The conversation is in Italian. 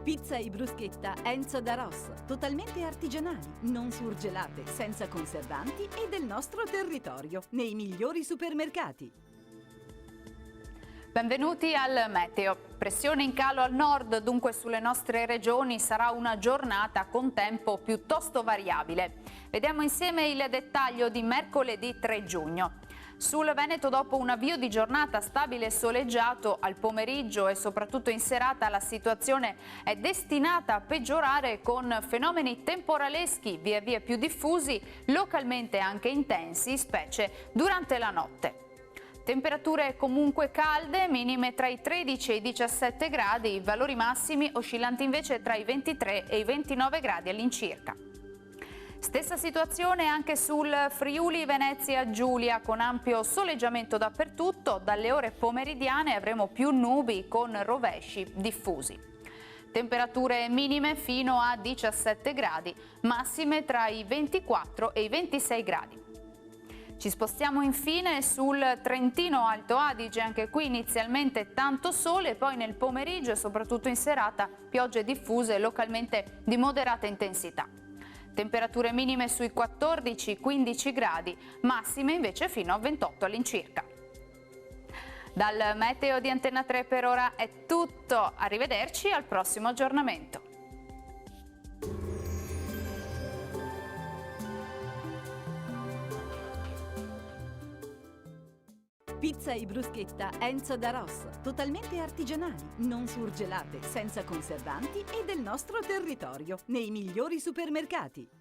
Pizza e bruschetta Enzo da Ross, totalmente artigianali, non surgelate, senza conservanti e del nostro territorio, nei migliori supermercati. Benvenuti al Meteo. Pressione in calo al nord, dunque sulle nostre regioni sarà una giornata con tempo piuttosto variabile. Vediamo insieme il dettaglio di mercoledì 3 giugno. Sul Veneto, dopo un avvio di giornata stabile e soleggiato, al pomeriggio e soprattutto in serata la situazione è destinata a peggiorare con fenomeni temporaleschi via via più diffusi, localmente anche intensi, specie durante la notte. Temperature comunque calde, minime tra i 13 e i 17 gradi, valori massimi oscillanti invece tra i 23 e i 29 gradi all'incirca. Stessa situazione anche sul Friuli Venezia Giulia, con ampio soleggiamento dappertutto. Dalle ore pomeridiane avremo più nubi con rovesci diffusi. Temperature minime fino a 17 gradi, massime tra i 24 e i 26 gradi. Ci spostiamo infine sul Trentino Alto Adige, anche qui inizialmente tanto sole, poi nel pomeriggio e soprattutto in serata piogge diffuse localmente di moderata intensità. Temperature minime sui 14-15 gradi, massime invece fino a 28 all'incirca. Dal Meteo di Antenna 3 per ora è tutto, arrivederci al prossimo aggiornamento. Pizza e bruschetta Enzo da Ross, totalmente artigianali, non surgelate, senza conservanti e del nostro territorio, nei migliori supermercati.